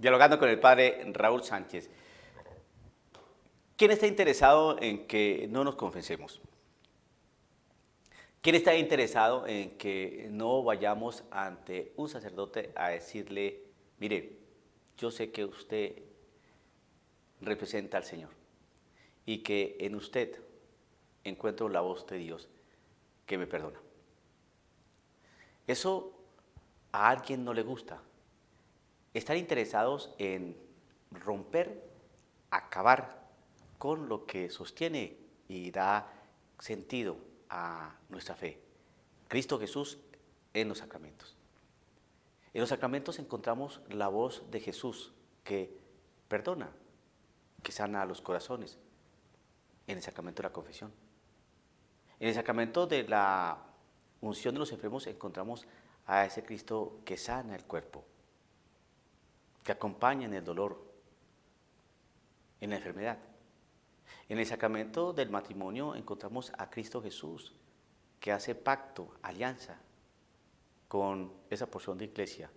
Dialogando con el padre Raúl Sánchez. ¿Quién está interesado en que no nos confesemos? ¿Quién está interesado en que no vayamos ante un sacerdote a decirle, mire, yo sé que usted representa al Señor y que en usted encuentro la voz de Dios que me perdona? Eso a alguien no le gusta. Están interesados en romper, acabar con lo que sostiene y da sentido a nuestra fe. Cristo Jesús en los sacramentos. En los sacramentos encontramos la voz de Jesús que perdona, que sana a los corazones. En el sacramento de la confesión. En el sacramento de la unción de los enfermos encontramos a ese Cristo que sana el cuerpo, que acompaña en el dolor, en la enfermedad. En el sacramento del matrimonio encontramos a Cristo Jesús, que hace pacto, alianza con esa porción de iglesia,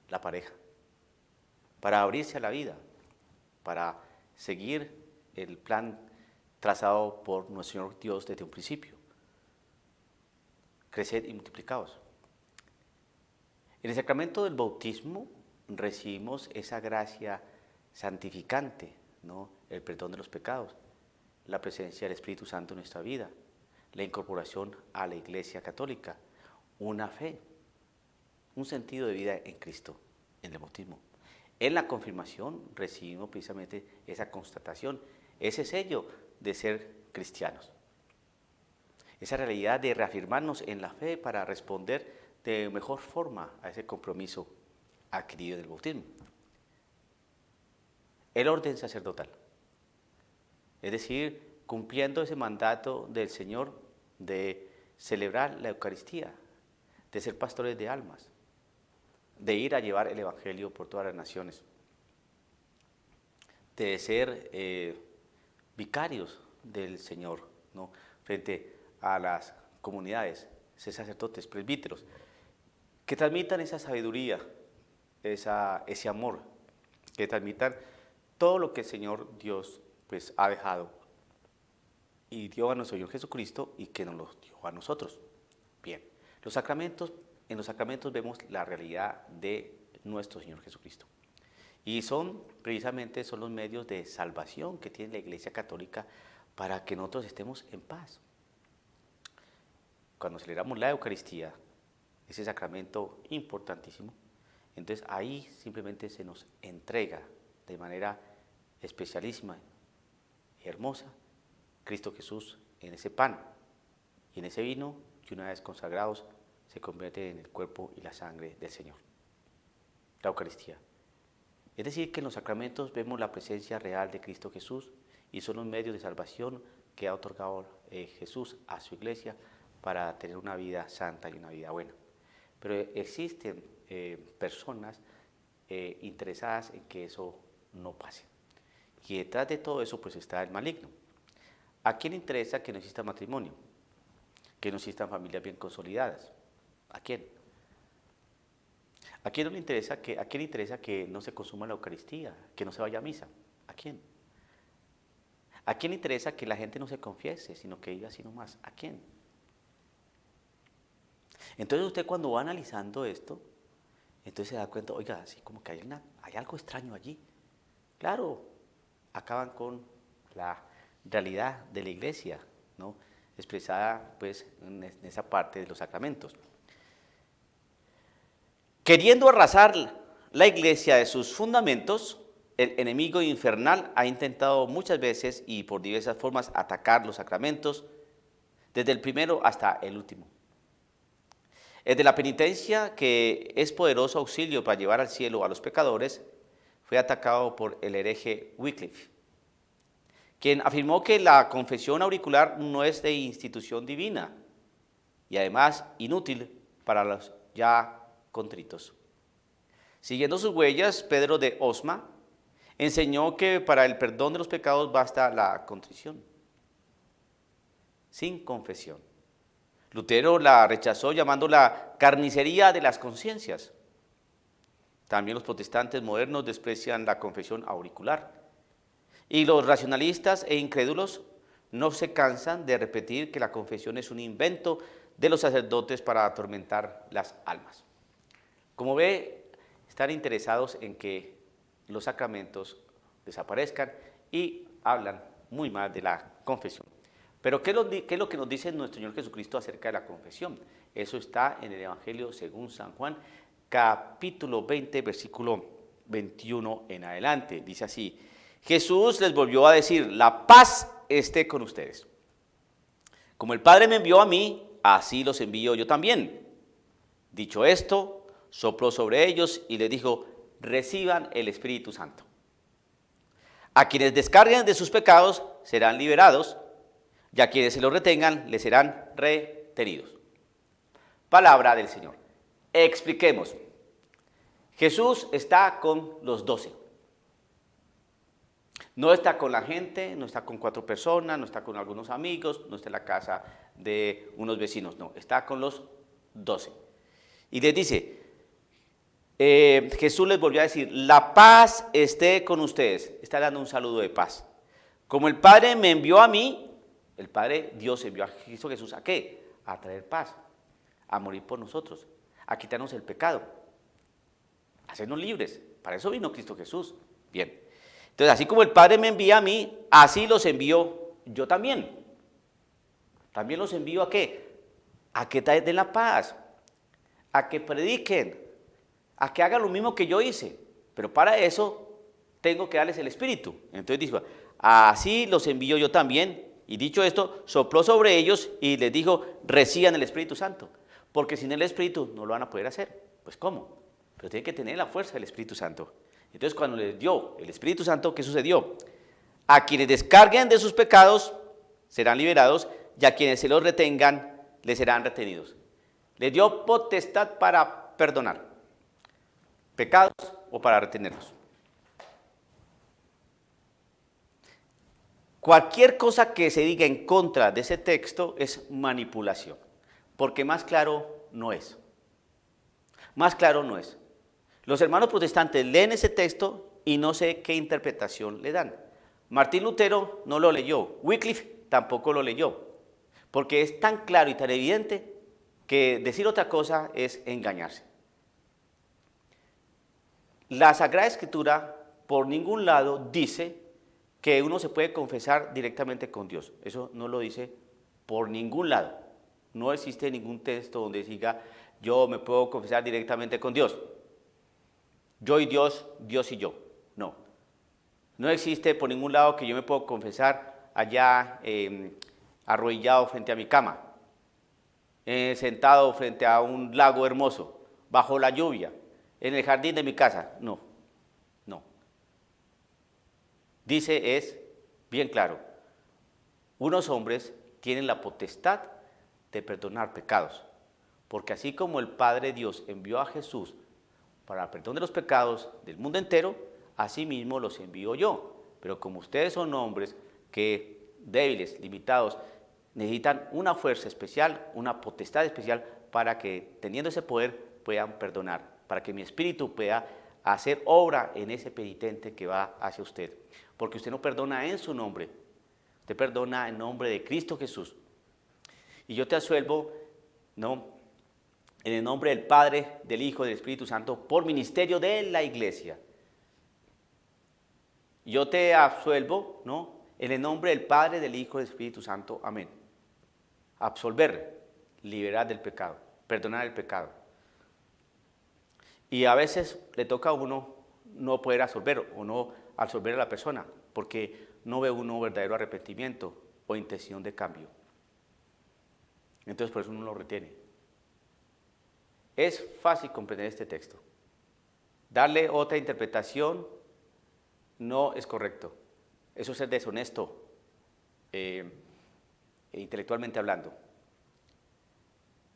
la pareja, para abrirse a la vida, para seguir el plan trazado por nuestro Señor Dios desde un principio. Creced y multiplicaos. En el sacramento del bautismo recibimos esa gracia santificante, ¿no? El perdón de los pecados, la presencia del Espíritu Santo en nuestra vida, la incorporación a la Iglesia Católica, una fe, un sentido de vida en Cristo, en el bautismo. En la confirmación recibimos precisamente esa constatación, ese sello de ser cristianos. Esa realidad de reafirmarnos en la fe para responder de mejor forma a ese compromiso adquirido del bautismo. El orden sacerdotal, es decir, cumpliendo ese mandato del Señor de celebrar la Eucaristía, de ser pastores de almas, de ir a llevar el Evangelio por todas las naciones, de ser vicarios del Señor, ¿no? Frente a las comunidades, ser sacerdotes, presbíteros, que transmitan esa sabiduría, ese amor, que transmitan todo lo que el Señor Dios pues, ha dejado y dio a nuestro Señor Jesucristo y que nos lo dio a nosotros. Bien, los sacramentos, en los sacramentos vemos la realidad de nuestro Señor Jesucristo. Y precisamente son los medios de salvación que tiene la Iglesia Católica para que nosotros estemos en paz. Cuando celebramos la Eucaristía, ese sacramento importantísimo, entonces ahí simplemente se nos entrega de manera especialísima y hermosa Cristo Jesús en ese pan y en ese vino que una vez consagrados se convierte en el cuerpo y la sangre del Señor, la Eucaristía. Es decir, que en los sacramentos vemos la presencia real de Cristo Jesús y son los medios de salvación que ha otorgado Jesús a su iglesia para tener una vida santa y una vida buena. Pero existen personas interesadas en que eso no pase. Y detrás de todo eso pues está el maligno. ¿A quién interesa que no exista matrimonio? Que no existan familias bien consolidadas. ¿A quién? ¿A quién no le interesa a quién le interesa que no se consuma la Eucaristía, que no se vaya a misa? ¿A quién? ¿A quién le interesa que la gente no se confiese, sino que viva así nomás? ¿A quién? Entonces usted cuando va analizando esto, entonces se da cuenta, oiga, así como que hay algo extraño allí. Claro, acaban con la realidad de la iglesia, ¿no? Expresada pues en esa parte de los sacramentos. Queriendo arrasar la iglesia de sus fundamentos, el enemigo infernal ha intentado muchas veces y por diversas formas atacar los sacramentos, desde el primero hasta el último. El de la penitencia, que es poderoso auxilio para llevar al cielo a los pecadores, fue atacado por el hereje Wycliffe, quien afirmó que la confesión auricular no es de institución divina y además inútil para los ya contritos. Siguiendo sus huellas, Pedro de Osma enseñó que para el perdón de los pecados basta la contrición, sin confesión. Lutero la rechazó llamándola carnicería de las conciencias. También los protestantes modernos desprecian la confesión auricular. Y los racionalistas e incrédulos no se cansan de repetir que la confesión es un invento de los sacerdotes para atormentar las almas. Como ve, están interesados en que los sacramentos desaparezcan y hablan muy mal de la confesión. Pero ¿qué es lo que nos dice nuestro Señor Jesucristo acerca de la confesión? Eso está en el Evangelio según San Juan, capítulo 20, versículo 21 en adelante. Dice así: Jesús les volvió a decir, la paz esté con ustedes. Como el Padre me envió a mí, así los envío yo también. Dicho esto, sopló sobre ellos y les dijo, reciban el Espíritu Santo. A quienes descarguen de sus pecados serán liberados, y a quienes se los retengan les serán retenidos. Palabra del Señor. Expliquemos. Jesús está con los 12. No está con la gente, no está con 4 personas, no está con algunos amigos, no está en la casa de unos vecinos, no, está con los 12. Y les dice, Jesús les volvió a decir, la paz esté con ustedes. Está dando un saludo de paz. Como el Padre me envió a mí, el Padre Dios envió a Cristo Jesús, ¿a qué? A traer paz, a morir por nosotros, a quitarnos el pecado, a hacernos libres. Para eso vino Cristo Jesús. Bien. Entonces, así como el Padre me envía a mí, así los envío yo también. También los envío ¿a qué? A que den la paz, a que prediquen, a que hagan lo mismo que yo hice. Pero para eso tengo que darles el Espíritu. Entonces dijo, así los envío yo también. Y dicho esto, sopló sobre ellos y les dijo, reciban el Espíritu Santo. Porque sin el Espíritu no lo van a poder hacer. Pues ¿cómo? Pero tienen que tener la fuerza del Espíritu Santo. Entonces cuando les dio el Espíritu Santo, ¿qué sucedió? A quienes descarguen de sus pecados serán liberados y a quienes se los retengan les serán retenidos. Les dio potestad para perdonar pecados o para retenerlos. Cualquier cosa que se diga en contra de ese texto es manipulación, porque más claro no es. Más claro no es. Los hermanos protestantes leen ese texto y no sé qué interpretación le dan. Martín Lutero no lo leyó, Wycliffe tampoco lo leyó, porque es tan claro y tan evidente que decir otra cosa es engañarse. La Sagrada Escritura por ningún lado dice que uno se puede confesar directamente con Dios. Eso no lo dice por ningún lado. No existe ningún texto donde diga yo me puedo confesar directamente con Dios. Yo y Dios, Dios y yo. No. No existe por ningún lado que yo me puedo confesar allá arrodillado frente a mi cama, sentado frente a un lago hermoso, bajo la lluvia, en el jardín de mi casa. No, no. Dice, es bien claro, unos hombres tienen la potestad de perdonar pecados, porque así como el Padre Dios envió a Jesús para el perdón de los pecados del mundo entero, así mismo los envío yo. Pero como ustedes son hombres que débiles, limitados, necesitan una fuerza especial, una potestad especial para que, teniendo ese poder, puedan perdonar, para que mi espíritu pueda hacer obra en ese penitente que va hacia usted. Porque usted no perdona en su nombre, usted perdona en nombre de Cristo Jesús. Y yo te absuelvo, no, en el nombre del Padre, del Hijo y del Espíritu Santo, por ministerio de la Iglesia. Yo te absuelvo, ¿no? En el nombre del Padre, del Hijo y del Espíritu Santo. Amén. Absolver, liberar del pecado, perdonar el pecado. Y a veces le toca a uno no poder absolver o no absolver a la persona, porque no ve uno verdadero arrepentimiento o intención de cambio. Entonces por eso uno lo retiene. Es fácil comprender este texto. Darle otra interpretación no es correcto. Eso es ser deshonesto, intelectualmente hablando.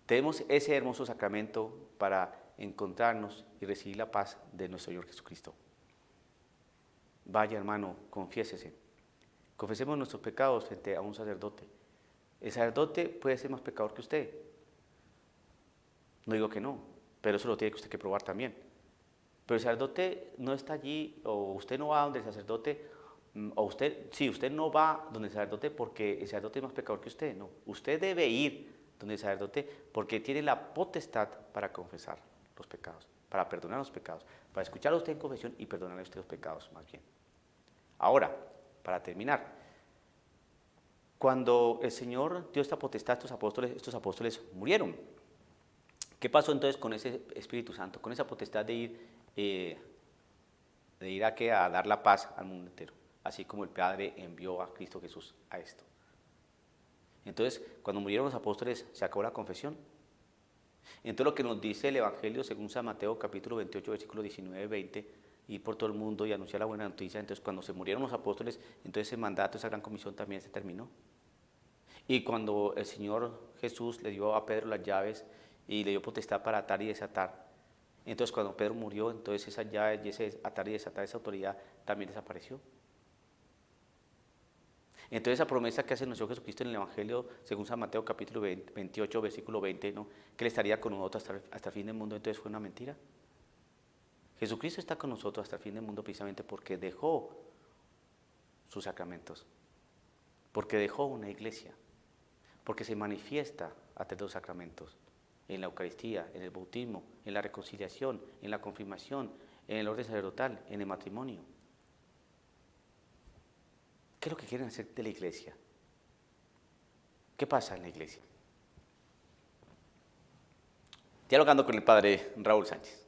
Tenemos ese hermoso sacramento para encontrarnos y recibir la paz de nuestro Señor Jesucristo. Vaya, hermano, confiésese. Confesemos nuestros pecados frente a un sacerdote. El sacerdote puede ser más pecador que usted. No digo que no, pero eso lo tiene usted que probar también. Pero el sacerdote no está allí, o usted no va donde el sacerdote, o usted, sí, usted no va donde el sacerdote porque el sacerdote es más pecador que usted, no. Usted debe ir donde el sacerdote porque tiene la potestad para confesar los pecados, para perdonar los pecados, para escuchar a usted en confesión y perdonarle a usted los pecados más bien. Ahora, para terminar, cuando el Señor dio esta potestad a estos apóstoles murieron. ¿Qué pasó entonces con ese Espíritu Santo, con esa potestad de ir a dar la paz al mundo entero? Así como el Padre envió a Cristo Jesús a esto. Entonces, cuando murieron los apóstoles, se acabó la confesión. Entonces, lo que nos dice el Evangelio, según San Mateo, capítulo 28, versículos 19-20, ir por todo el mundo y anunciar la buena noticia. Entonces, cuando se murieron los apóstoles, entonces ese mandato, esa gran comisión también se terminó. Y cuando el Señor Jesús le dio a Pedro las llaves y le dio potestad para atar y desatar, entonces cuando Pedro murió, entonces esas llaves y ese atar y desatar, esa autoridad también desapareció. Entonces esa promesa que hace nuestro Jesucristo en el Evangelio, según San Mateo capítulo 28, versículo 20, ¿no?, que Él estaría con nosotros hasta el fin del mundo, entonces fue una mentira. Jesucristo está con nosotros hasta el fin del mundo precisamente porque dejó sus sacramentos, porque dejó una iglesia, porque se manifiesta a través de los sacramentos, en la Eucaristía, en el bautismo, en la reconciliación, en la confirmación, en el orden sacerdotal, en el matrimonio. ¿Qué es lo que quieren hacer de la iglesia? ¿Qué pasa en la iglesia? Dialogando con el padre Raúl Sánchez.